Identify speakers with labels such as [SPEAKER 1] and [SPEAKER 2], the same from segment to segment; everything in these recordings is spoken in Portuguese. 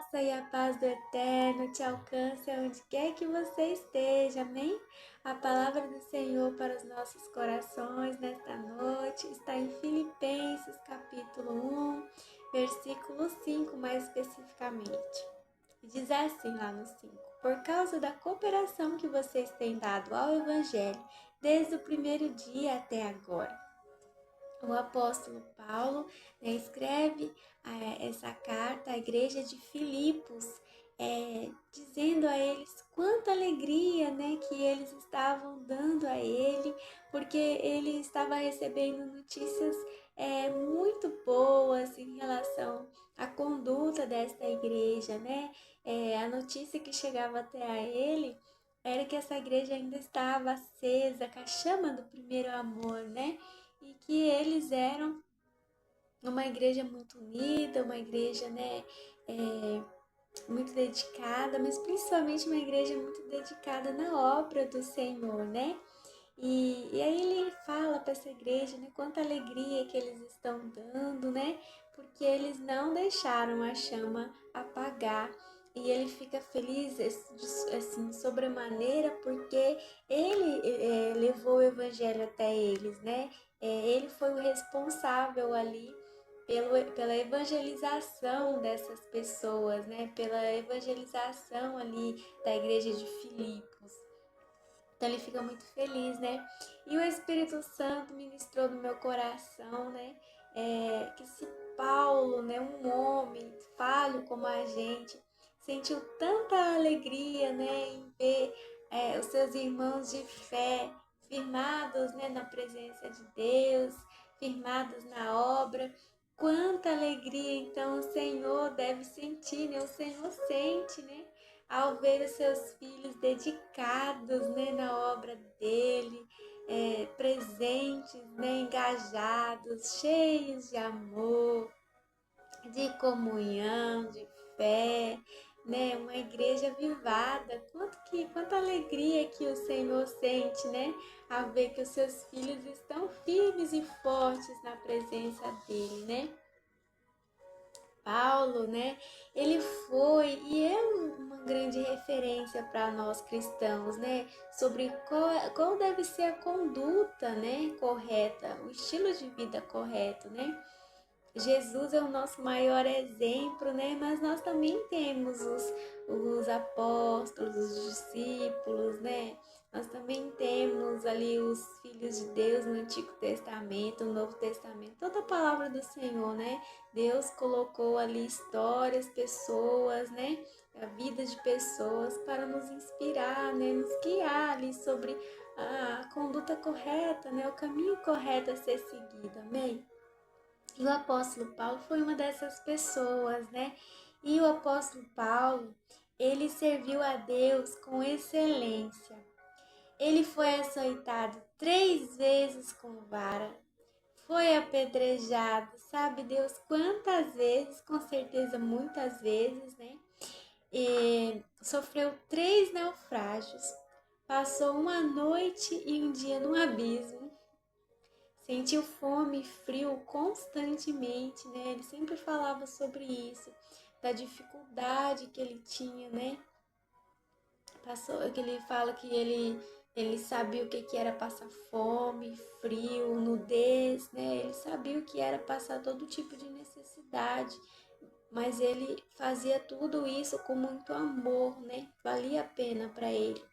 [SPEAKER 1] graça e a paz do Eterno te alcance onde quer que você esteja, amém? A palavra do Senhor para os nossos corações nesta noite está em Filipenses capítulo 1, versículo 5 mais especificamente. E diz assim lá no 5: por causa da cooperação que vocês têm dado ao Evangelho desde o primeiro dia até agora. O apóstolo Paulo escreve essa carta à igreja de Filipos, dizendo a eles quanta alegria que eles estavam dando a ele, porque ele estava recebendo notícias muito boas em relação à conduta desta igreja, a notícia que chegava até a ele era que essa igreja ainda estava acesa com a chama do primeiro amor, e que eles eram uma igreja muito unida, uma igreja muito dedicada, mas principalmente uma igreja muito dedicada na obra do Senhor, E aí ele fala para essa igreja, quanta alegria que eles estão dando, porque eles não deixaram a chama apagar. E ele fica feliz, assim, sobremaneira, porque ele levou o evangelho até eles, ele foi o responsável ali pela evangelização dessas pessoas, pela evangelização ali da igreja de Filipos. Então ele fica muito feliz, E o Espírito Santo ministrou no meu coração, que se Paulo, um homem falho como a gente, sentiu tanta alegria, em ver os seus irmãos de fé firmados, na presença de Deus, firmados na obra. Quanta alegria, então, o Senhor deve sentir, O Senhor sente, ao ver os seus filhos dedicados, na obra dele, presentes, engajados, cheios de amor, de comunhão, de fé, uma igreja avivada. Quanta alegria que o Senhor sente, ao ver que os seus filhos estão firmes e fortes na presença dele, Paulo, ele foi e é uma grande referência para nós cristãos, sobre qual deve ser a conduta, correta, o estilo de vida correto, Jesus é o nosso maior exemplo, mas nós também temos os apóstolos, os discípulos, Nós também temos ali os filhos de Deus no Antigo Testamento, no Novo Testamento, toda a palavra do Senhor, Deus colocou ali histórias, pessoas, a vida de pessoas para nos inspirar, nos guiar ali sobre a conduta correta, o caminho correto a ser seguido, amém? E o apóstolo Paulo foi uma dessas pessoas, E o apóstolo Paulo, ele serviu a Deus com excelência. Ele foi açoitado 3 vezes com vara, foi apedrejado, sabe Deus quantas vezes, com certeza muitas vezes, E sofreu 3 naufrágios, passou uma noite e um dia num abismo, sentiu fome e frio constantemente, Ele sempre falava sobre isso, da dificuldade que ele tinha, Que ele fala que ele sabia o que era passar fome, frio, nudez, Ele sabia o que era passar todo tipo de necessidade, mas ele fazia tudo isso com muito amor, Valia a pena para ele.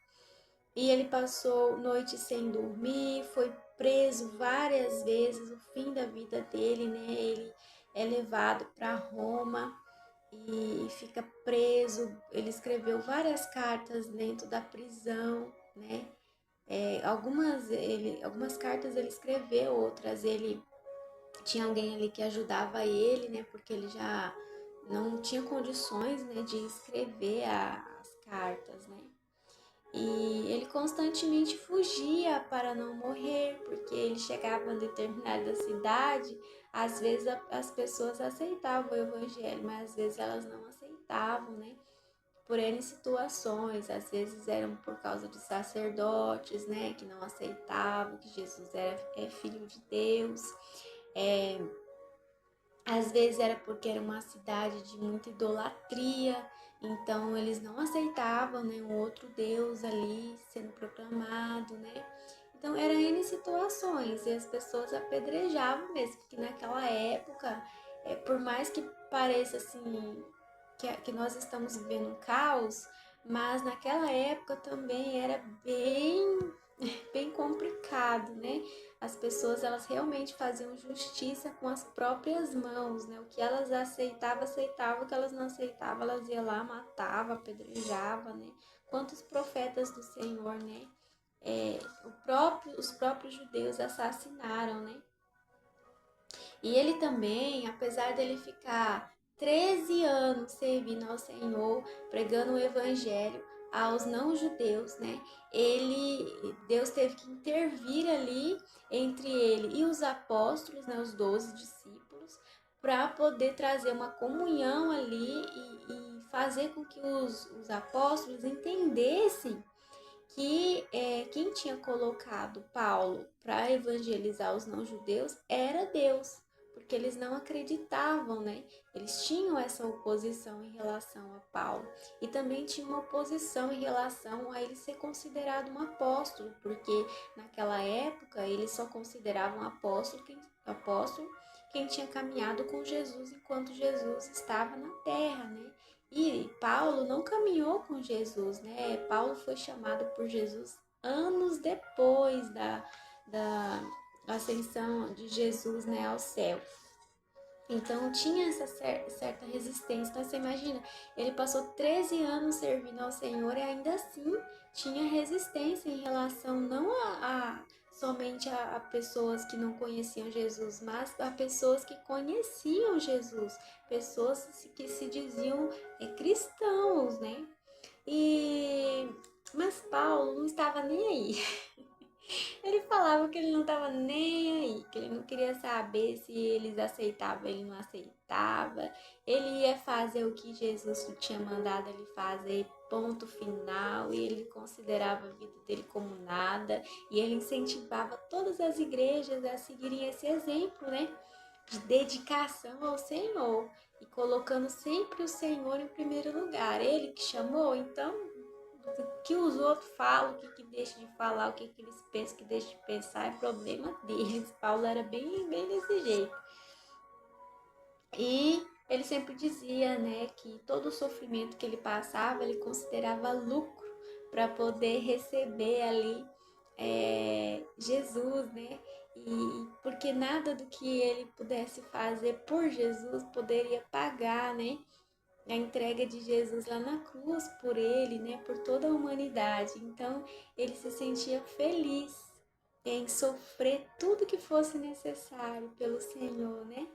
[SPEAKER 1] E ele passou noites sem dormir, foi preso várias vezes, o fim da vida dele, Ele é levado para Roma e fica preso. Ele escreveu várias cartas dentro da prisão, algumas cartas ele escreveu, outras ele tinha alguém ali que ajudava ele, porque ele já não tinha condições, de escrever as cartas, E ele constantemente fugia para não morrer, porque ele chegava em determinada cidade, às vezes as pessoas aceitavam o evangelho, mas às vezes elas não aceitavam, Por N situações, às vezes eram por causa de sacerdotes, que não aceitavam que Jesus é filho de Deus, Às vezes era porque era uma cidade de muita idolatria, então eles não aceitavam, né, um outro Deus ali sendo proclamado, né? Então eram N situações e as pessoas apedrejavam mesmo, porque naquela época, por mais que pareça assim que nós estamos vivendo um caos, mas naquela época também era bem complicado, né? As pessoas elas realmente faziam justiça com as próprias mãos, né? O que elas aceitavam, o que elas não aceitavam, elas iam lá, matava, apedrejava, né? Quantos profetas do Senhor, né? Os próprios judeus assassinaram, né? E ele também, apesar dele ficar 13 anos servindo ao Senhor, pregando o evangelho aos não-judeus, né? Deus teve que intervir ali entre ele e os apóstolos, né, os 12 discípulos, para poder trazer uma comunhão ali e fazer com que os apóstolos entendessem que quem tinha colocado Paulo para evangelizar os não-judeus era Deus, porque eles não acreditavam, né? Eles tinham essa oposição em relação a Paulo e também tinha uma oposição em relação a ele ser considerado um apóstolo, porque naquela época eles só consideravam apóstolo quem tinha caminhado com Jesus enquanto Jesus estava na terra, né? E Paulo não caminhou com Jesus, né? Paulo foi chamado por Jesus anos depois da ascensão de Jesus, né, ao céu. Então tinha essa certa resistência. Então você imagina, ele passou 13 anos servindo ao Senhor e ainda assim tinha resistência em relação não somente a pessoas que não conheciam Jesus, mas a pessoas que conheciam Jesus, pessoas que se diziam cristãos, né? Mas Paulo não estava nem aí. Ele falava que ele não estava nem aí, que ele não queria saber se eles aceitavam, ele não aceitava. Ele ia fazer o que Jesus tinha mandado ele fazer, ponto final, e ele considerava a vida dele como nada. E ele incentivava todas as igrejas a seguirem esse exemplo, né? De dedicação ao Senhor e colocando sempre o Senhor em primeiro lugar. Ele que chamou, então o que os outros falam, o que deixa de falar, o que eles pensam, o que deixa de pensar, é problema deles. Paulo era bem desse jeito. E ele sempre dizia, né, que todo o sofrimento que ele passava, ele considerava lucro para poder receber ali Jesus, né? E porque nada do que ele pudesse fazer por Jesus poderia pagar, né? A entrega de Jesus lá na cruz por ele, né, por toda a humanidade. Então, ele se sentia feliz em sofrer tudo que fosse necessário pelo Senhor, né?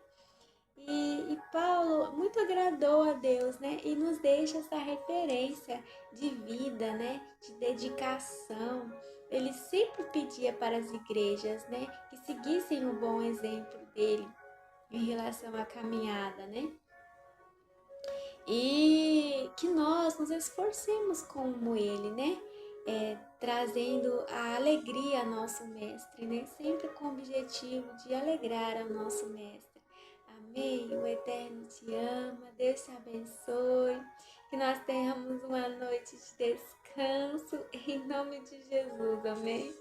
[SPEAKER 1] E Paulo muito agradou a Deus, né? E nos deixa essa referência de vida, né? De dedicação. Ele sempre pedia para as igrejas, né? Que seguissem o bom exemplo dele em relação à caminhada, né? E que nós nos esforcemos como ele, né? Trazendo a alegria ao nosso mestre, né? Sempre com o objetivo de alegrar ao nosso mestre. Amém? O Eterno te ama, Deus te abençoe, que nós tenhamos uma noite de descanso, em nome de Jesus, amém?